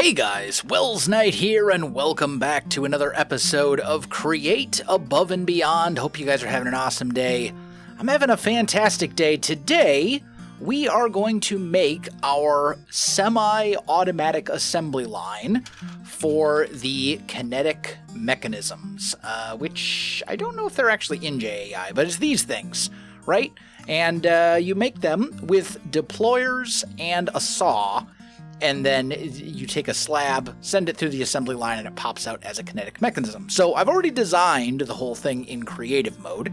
Hey guys, Welsknight here, and welcome back to another episode of Create Above and Beyond. Hope you guys are having an awesome day. I'm having a fantastic day. Today, we are going to make our semi-automatic assembly line for the kinetic mechanisms, which I don't know if they're actually in JAI, but it's these things, right? And you make them with deployers and a saw, and then you take a slab, send it through the assembly line, and it pops out as a kinetic mechanism. So I've already designed the whole thing in creative mode,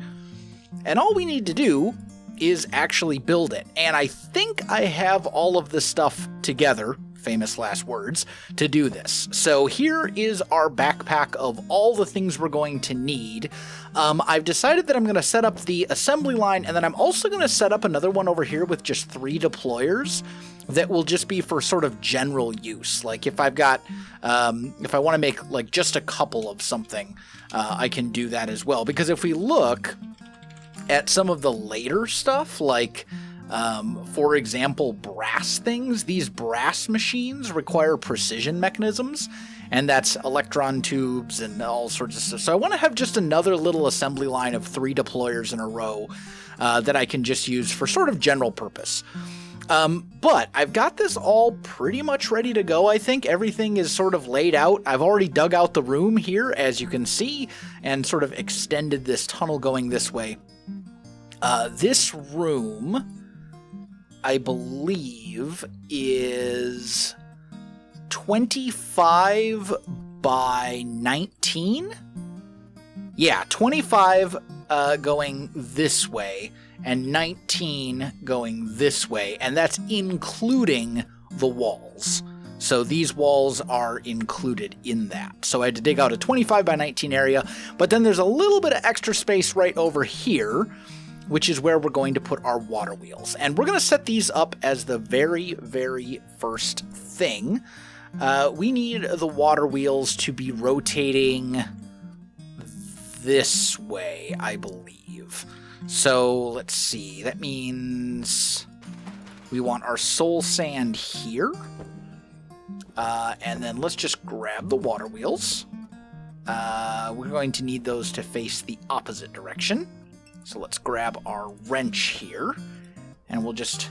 and all we need to do is actually build it. And I think I have all of this stuff together, famous last words, to do this. So here is our backpack of all the things we're going to need. I've decided that I'm going to set up the assembly line, and then I'm also going to set up another one over here with just 3 deployers that will just be for sort of general use. Like if I've got, if I want to make like just a couple of something, I can do that as well. Because if we look at some of the later stuff, like for example, brass things, these brass machines require precision mechanisms, and that's electron tubes and all sorts of stuff. So I want to have just another little assembly line of 3 deployers in a row that I can just use for sort of general purpose. But I've got this all pretty much ready to go. I think everything is sort of laid out. I've already dug out the room here, as you can see, and sort of extended this tunnel going this way. This room, I believe, is 25 by 19? Yeah, 25 going this way, and 19 going this way, and that's including the walls. So these walls are included in that. So I had to dig out a 25 by 19 area, but then there's a little bit of extra space right over here, which is where we're going to put our water wheels. And we're going to set these up as the very, very first thing. We need the water wheels to be rotating this way, I believe. So let's see, that means we want our soul sand here. And then let's just grab the water wheels. We're going to need those to face the opposite direction. So let's grab our wrench here, and we'll just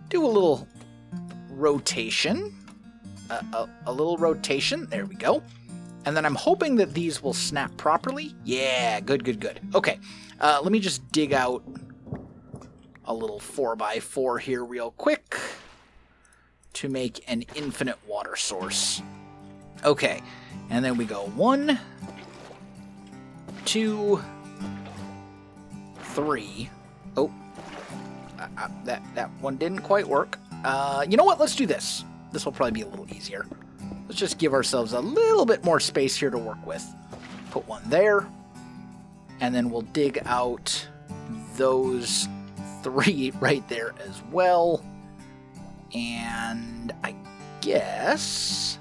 do a little rotation. A little rotation, there we go. And then I'm hoping that these will snap properly. Yeah, good, good, good. Okay, let me just dig out a little 4x4 here real quick to make an infinite water source. Okay, and then we go 1, 2, 3. Oh, that one didn't quite work. You know what? Let's do this. This will probably be a little easier. Let's just give ourselves a little bit more space here to work with. Put one there, and then we'll dig out those 3 right there as well. And I guess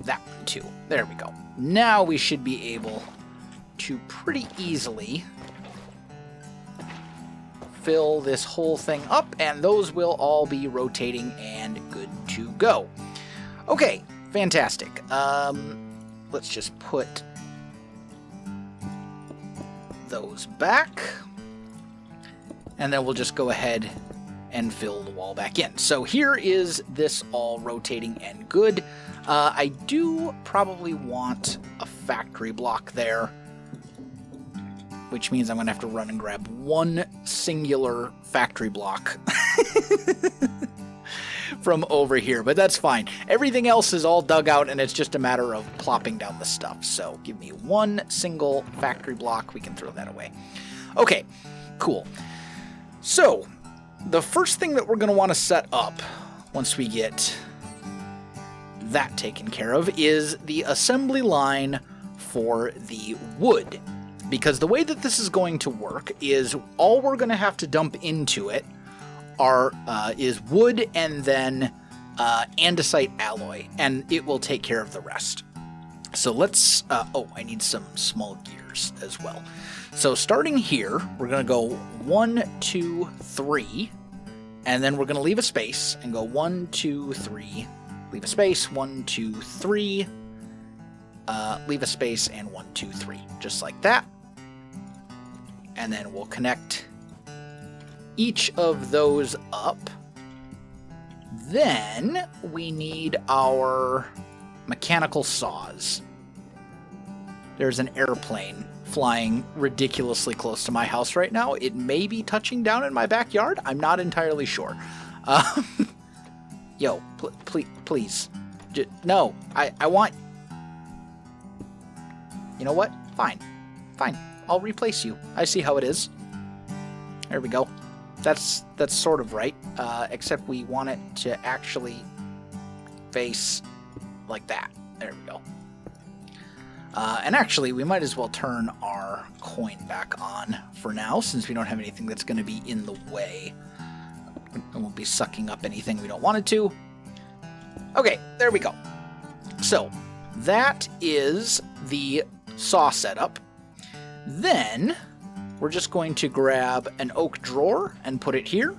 that one too. There we go. Now we should be able to pretty easily fill this whole thing up, and those will all be rotating and good to go. Okay, fantastic. Let's just put those back, and then we'll just go ahead and fill the wall back in. So here is this all rotating and good. I do probably want a factory block there, which means I'm going to have to run and grab one singular factory block from over here, but that's fine. Everything else is all dug out, and it's just a matter of plopping down the stuff. So give me one single factory block. We can throw that away. Okay, cool. So the first thing that we're going to want to set up once we get that taken care of is the assembly line for the wood. Because the way that this is going to work is all we're going to have to dump into it is wood and then andesite alloy, and it will take care of the rest. So let's, I need some small gears as well. So starting here, we're going to go 1, 2, 3, And then we're going to leave a space and go 1, 2, 3. Leave a space, 1, 2, 3. Leave a space and 1, 2, 3. Just like that. And then we'll connect each of those up. Then we need our mechanical saws. There's an airplane flying ridiculously close to my house right now. It may be touching down in my backyard. I'm not entirely sure. Yo, please. No, I want... You know what? Fine. I'll replace you. I see how it is. There we go. That's sort of right, except we want it to actually face like that. There we go. And actually, we might as well turn our coin back on for now, since we don't have anything that's going to be in the way. It won't be sucking up anything we don't want it to. Okay, there we go. So, that is the saw setup. Then, we're just going to grab an oak drawer and put it here,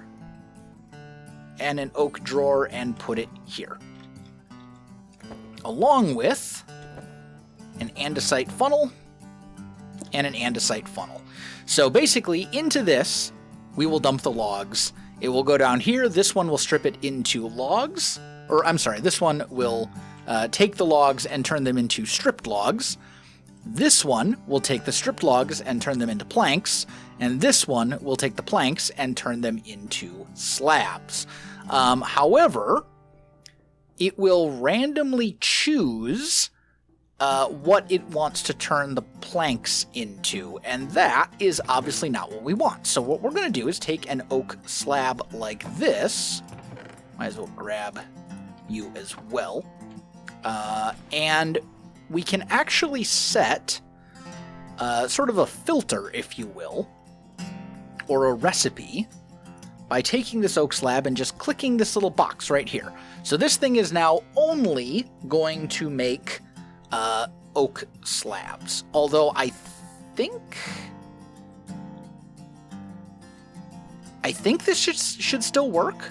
and an oak drawer and put it here, along with an andesite funnel and an andesite funnel. So basically, into this, we will dump the logs. It will go down here. This one will strip it into logs, or I'm sorry, this one will take the logs and turn them into stripped logs. This one will take the stripped logs and turn them into planks, and this one will take the planks and turn them into slabs. However, it will randomly choose what it wants to turn the planks into, and that is obviously not what we want. So what we're going to do is take an oak slab like this. Might as well grab you as well. And we can actually set sort of a filter, if you will, or a recipe, by taking this oak slab and just clicking this little box right here. So this thing is now only going to make oak slabs. Although I think this should still work.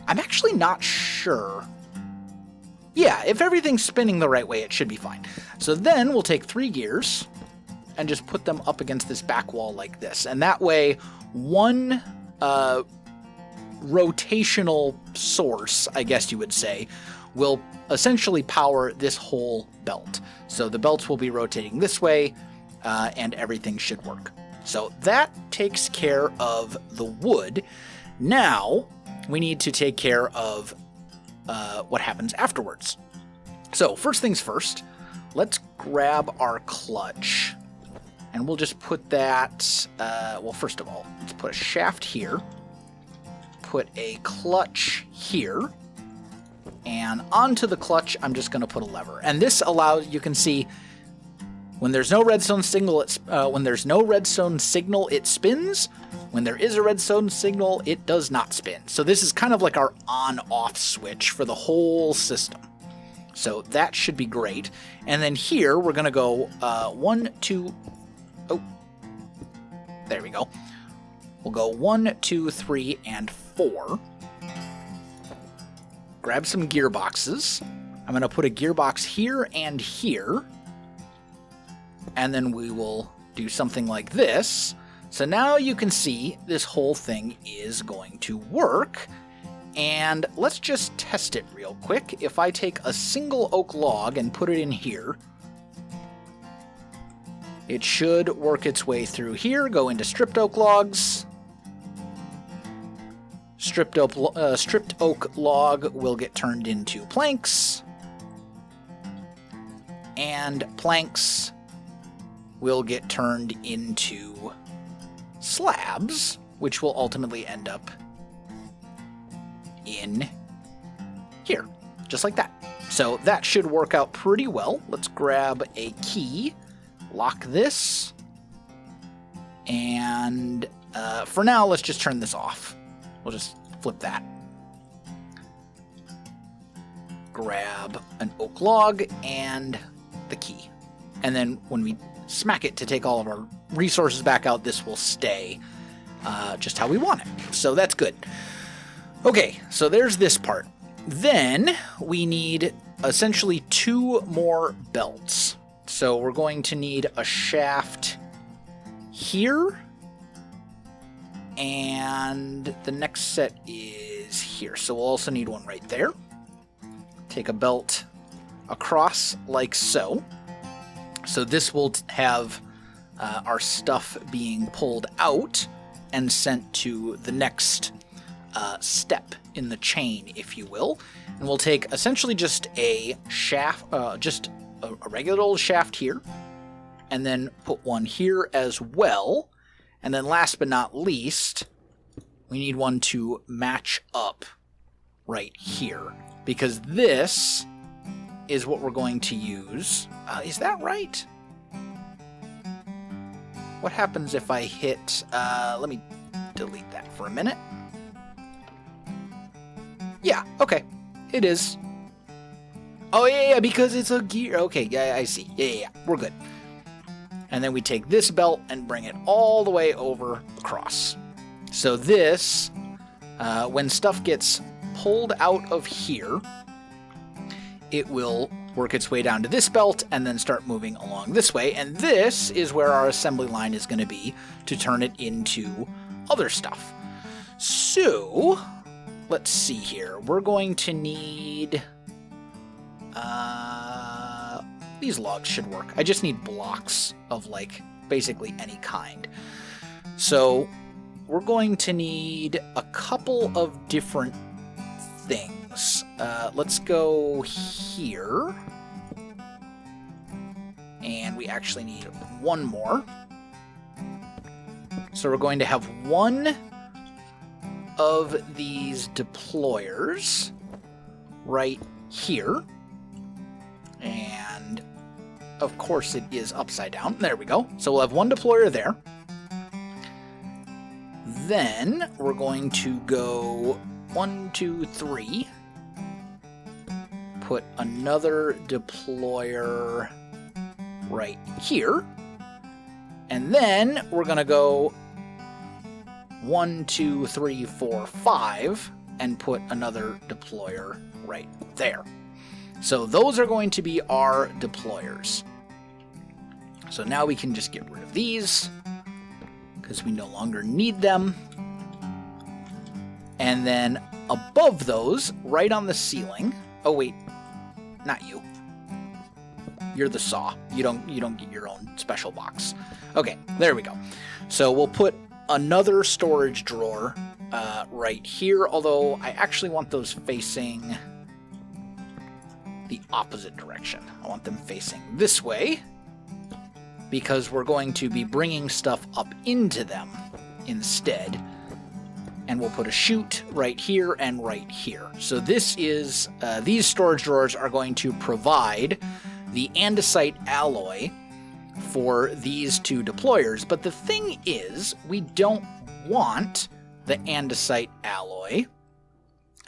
I'm actually not sure. Yeah, if everything's spinning the right way, it should be fine. So then we'll take 3 gears and just put them up against this back wall like this. And that way, one rotational source, I guess you would say, will essentially power this whole belt. So the belts will be rotating this way, and everything should work. So that takes care of the wood. Now, we need to take care of what happens afterwards. So first things first, let's grab our clutch, and we'll just put that, well, first of all, let's put a shaft here, put a clutch here, and onto the clutch, I'm just going to put a lever. And this allows, you can see, when there's no redstone signal, it spins. When there is a redstone signal, it does not spin. So this is kind of like our on-off switch for the whole system. So that should be great. And then here, we're going to go 1, 2... Oh, there we go. We'll go 1, 2, 3, and 4. Grab some gearboxes. I'm going to put a gearbox here and here. And then we will do something like this. So now you can see this whole thing is going to work. And let's just test it real quick. If I take a single oak log and put it in here, it should work its way through here, go into stripped oak logs. Stripped oak log will get turned into planks. And planks will get turned into slabs, which will ultimately end up in here, just like that. So that should work out pretty well. Let's grab a key, lock this, and for now, let's just turn this off. We'll just flip that. Grab an oak log and the key. And then when we smack it to take all of our resources back out, this will stay just how we want it. So that's good. Okay, so there's this part. Then we need essentially 2 more belts. So we're going to need a shaft here, and the next set is here. So we'll also need one right there. Take a belt across like so. So this will have our stuff being pulled out and sent to the next step in the chain, if you will. And we'll take essentially just a shaft, just a regular old shaft here, and then put one here as well. And then last but not least, we need one to match up right here, because this is what we're going to use. Is that right? What happens if I hit... let me delete that for a minute. Yeah, okay. It is. Oh, yeah, because it's a gear. Okay, yeah, I see. Yeah, we're good. And then we take this belt and bring it all the way over across. So this, when stuff gets pulled out of here, it will work its way down to this belt and then start moving along this way. And this is where our assembly line is going to be to turn it into other stuff. So let's see here. We're going to need... these logs should work. I just need blocks of, like, basically any kind. So we're going to need a couple of different things. Let's go here. And we actually need one more. So we're going to have one of these deployers right here. And of course it is upside down. There we go. So we'll have one deployer there. Then we're going to go 1, 2, 3. Put another deployer right here. And then we're going to go 1, 2, 3, 4, 5 and put another deployer right there. So those are going to be our deployers. So now we can just get rid of these because we no longer need them. And then above those, right on the ceiling. Oh wait, not you. You're the saw. You don't get your own special box. Okay, there we go. So we'll put another storage drawer right here, although I actually want those facing the opposite direction. I want them facing this way because we're going to be bringing stuff up into them instead. And we'll put a chute right here and right here. So this is, these storage drawers are going to provide the andesite alloy for these 2 deployers. But the thing is, we don't want the andesite alloy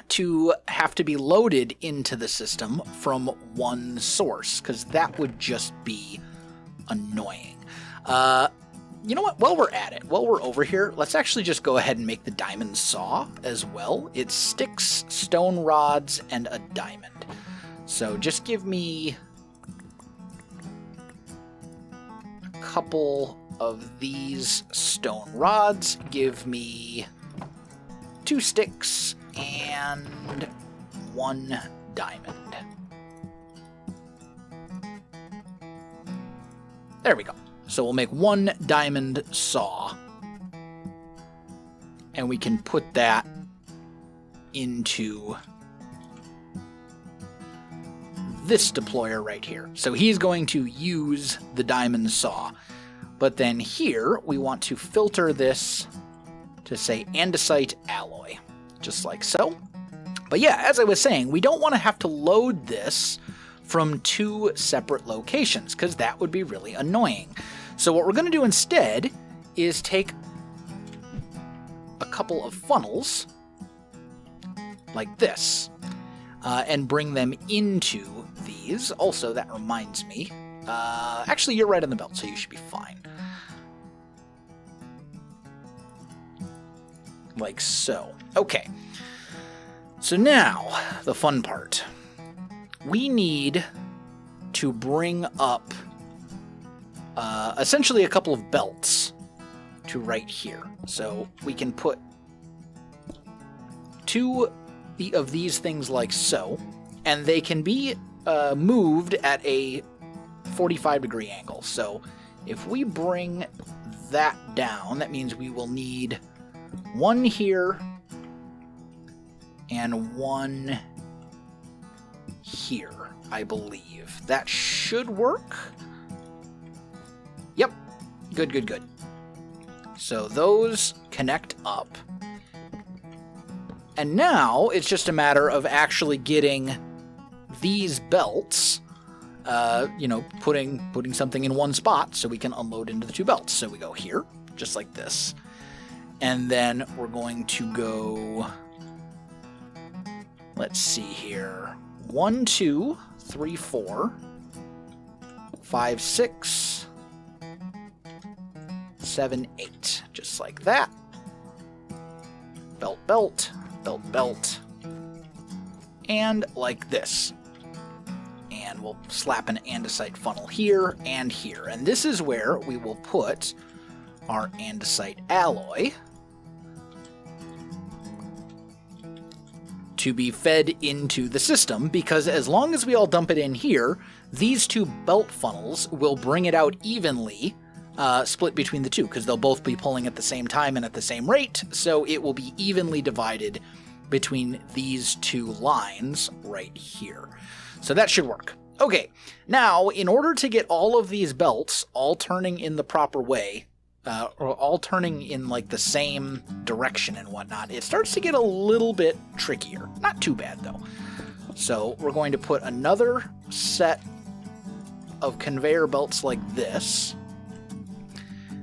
to have to be loaded into the system from one source, because that would just be annoying. You know what? While we're at it, while we're over here, let's actually just go ahead and make the diamond saw as well. It's sticks, stone rods, and a diamond. So just give me a couple of these stone rods. Give me 2 sticks and 1 diamond. There we go. So we'll make 1 diamond saw. And we can put that into this deployer right here. So he's going to use the diamond saw. But then here, we want to filter this to say andesite alloy. Just like so. But yeah, as I was saying, we don't want to have to load this from 2 separate locations, because that would be really annoying. So what we're going to do instead is take a couple of funnels, like this, and bring them into these. Also, that reminds me, actually you're right on the belt, so you should be fine. Like so. Okay. So now, the fun part. We need to bring up essentially a couple of belts to right here. So we can put two of these things like so, and they can be moved at a 45-degree angle. So if we bring that down, that means we will need one here and one here, I believe. That should work. Yep. Good, good, good. So those connect up. And now it's just a matter of actually getting these belts, putting something in one spot so we can unload into the two belts. So we go here, just like this. And then we're going to go, let's see here, 1, 2, 3, 4, 5, 6, 7, 8, just like that. Belt, belt, belt, belt, and like this. And we'll slap an andesite funnel here and here. And this is where we will put our andesite alloy to be fed into the system, because as long as we all dump it in here, these two belt funnels will bring it out evenly, split between the two, because they'll both be pulling at the same time and at the same rate, so it will be evenly divided between these two lines right here. So that should work. Okay, now in order to get all of these belts all turning in the proper way, or all turning in like the same direction and whatnot, it starts to get a little bit trickier. Not too bad though. So we're going to put another set of conveyor belts like this.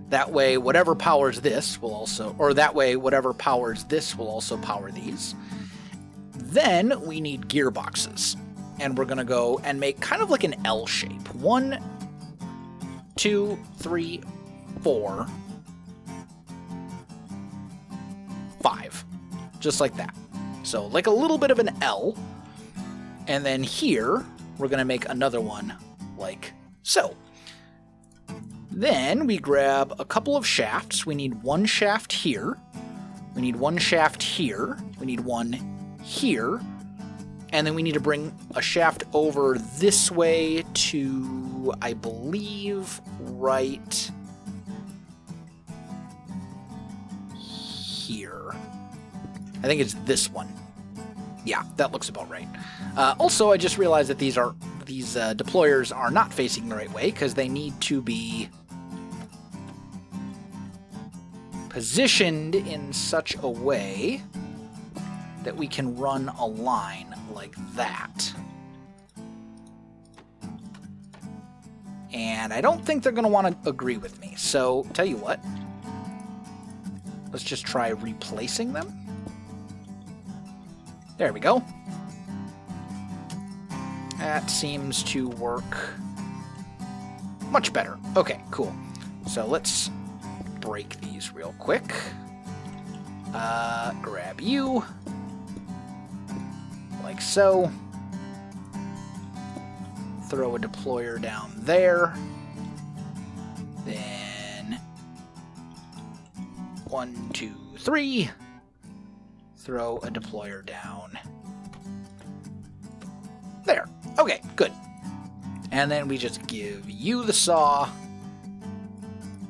That way whatever powers this will also, or that way whatever powers this will also power these. Then we need gearboxes. And we're going to go and make kind of like an L shape. 1, 2, 3, 4, 5. Just like that. So like a little bit of an L. And then here, we're going to make another one like so. Then we grab a couple of shafts. We need one shaft here. We need one shaft here. We need one here. And then we need to bring a shaft over this way to, I believe, right here. I think it's this one. Yeah, that looks about right. Also, I just realized that these deployers are not facing the right way because they need to be positioned in such a way that we can run a line like that. And I don't think they're going to want to agree with me. So, tell you what. Let's just try replacing them. There we go. That seems to work much better. Okay, cool. So let's break these real quick. Grab you. Like so. Throw a deployer down there. Then 1, 2, 3. Throw a deployer down there. Okay, good. And then we just give you the saw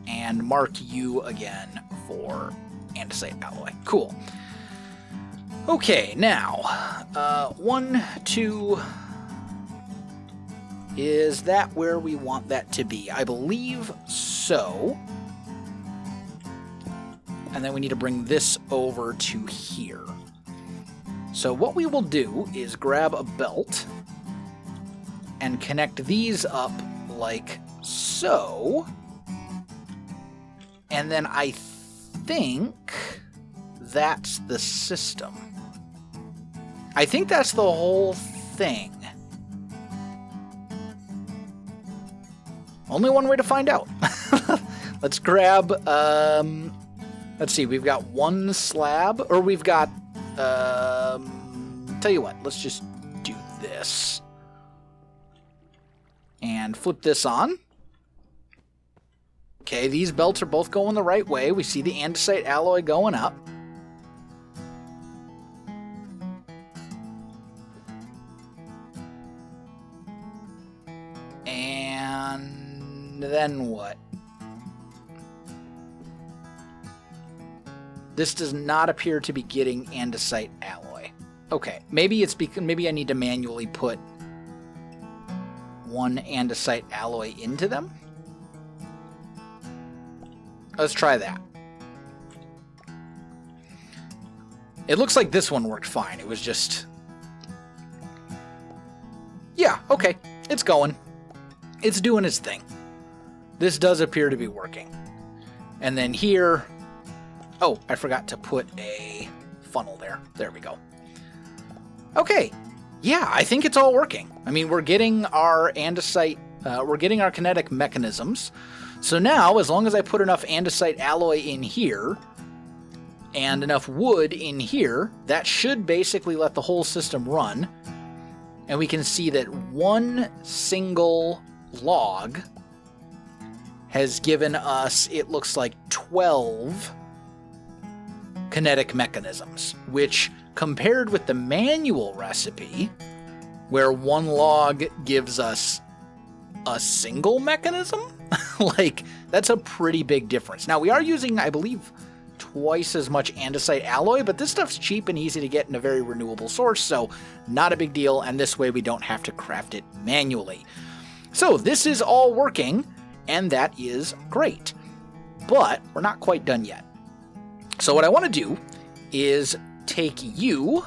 and mark you again for andesite alloy. Cool. Okay, now, 1, 2, is that where we want that to be? I believe so. And then we need to bring this over to here. So what we will do is grab a belt and connect these up like so. And then I think that's the system. I think that's the whole thing. Only one way to find out. Let's grab, let's see, we've got one slab, or we've got tell you what, let's just do this. And flip this on. Okay, these belts are both going the right way. We see the andesite alloy going up. And then what? This does not appear to be getting andesite alloy. Okay, maybe it's because maybe I need to manually put one andesite alloy into them. Let's try that. It looks like this one worked fine. It was just... Yeah, okay. It's going. It's doing its thing. This does appear to be working. And then here... Oh, I forgot to put a funnel there. There we go. Okay. Yeah, I think it's all working. I mean, we're getting our andesite... we're getting our kinetic mechanisms. So now, as long as I put enough andesite alloy in here, and enough wood in here, that should basically let the whole system run. And we can see that one single log has given us, it looks like, 12 kinetic mechanisms, which, compared with the manual recipe, where one log gives us a single mechanism, like, that's a pretty big difference. Now, we are using, I believe, twice as much andesite alloy, but this stuff's cheap and easy to get in a very renewable source, so not a big deal, and this way we don't have to craft it manually. So this is all working, and that is great. But we're not quite done yet. So what I want to do is take you...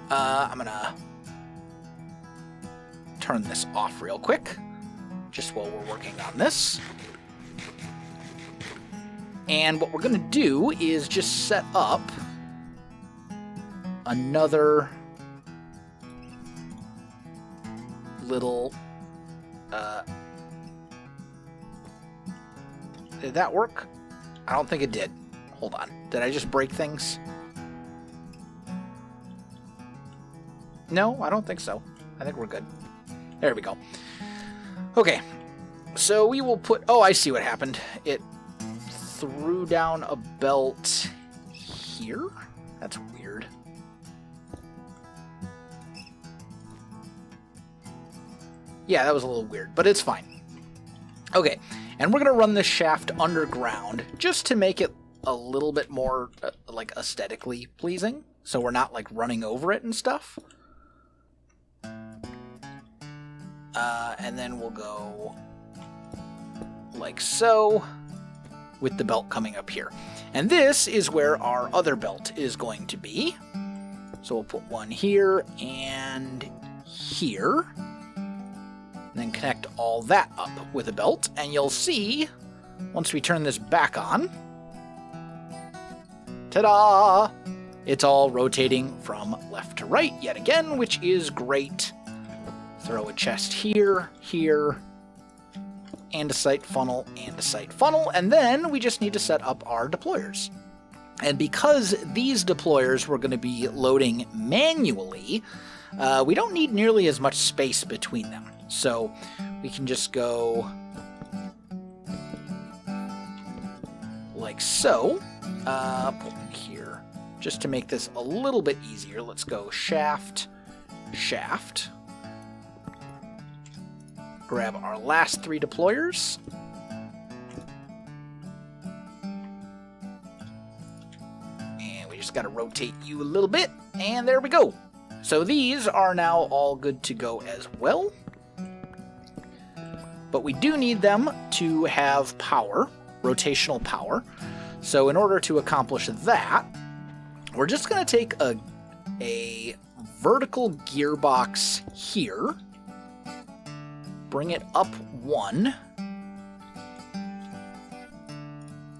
I'm going to turn this off real quick, just while we're working on this. And what we're going to do is just set up another little... did that work? I don't think it did. Hold on. Did I just break things? No, I don't think so. I think we're good. There we go. Okay. So we will put... Oh, I see what happened. It threw down a belt here? That's weird. Yeah, that was a little weird, but it's fine. Okay, and we're going to run this shaft underground just to make it a little bit more, like, aesthetically pleasing, so we're not, like, running over it and stuff. And then we'll go like so, with the belt coming up here. And this is where our other belt is going to be. So we'll put one here and here. And then connect all that up with a belt. And you'll see, once we turn this back on, ta-da! It's all rotating from left to right yet again, which is great. Throw a chest here, here, andesite funnel, and then we just need to set up our deployers. And because these deployers we're going to be loading manually, we don't need nearly as much space between them. So we can just go like so. Put them here. Just to make this a little bit easier, let's go shaft, shaft. Grab our last 3 deployers. And we just got to rotate you a little bit. And there we go. So these are now all good to go as well. But we do need them to have power, rotational power. So in order to accomplish that, we're just going to take a vertical gearbox here. Bring it up 1.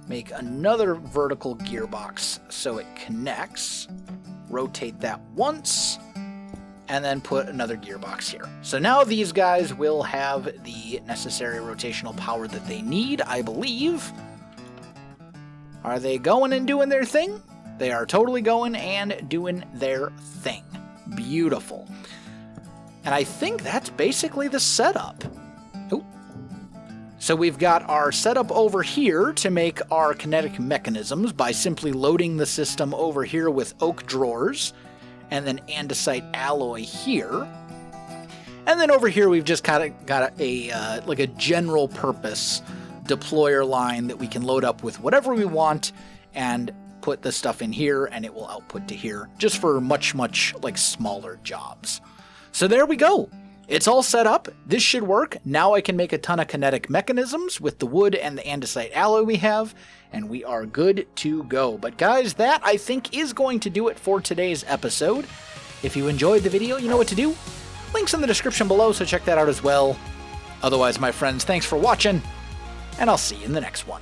Make another vertical gearbox so it connects. Rotate that once. And then put another gearbox here. So now these guys will have the necessary rotational power that they need, I believe. Are they going and doing their thing? They are totally going and doing their thing. Beautiful. And I think that's basically the setup. Oh. So we've got our setup over here to make our kinetic mechanisms by simply loading the system over here with oak drawers and then andesite alloy here. And then over here we've just got a like a general purpose deployer line that we can load up with whatever we want and put the stuff in here and it will output to here just for much like smaller jobs. So there we go. It's all set up. This should work. Now I can make a ton of kinetic mechanisms with the wood and the andesite alloy we have, and we are good to go. But guys, that I think is going to do it for today's episode. If you enjoyed the video, you know what to do. Links in the description below, so check that out as well. Otherwise, my friends, thanks for watching, and I'll see you in the next one.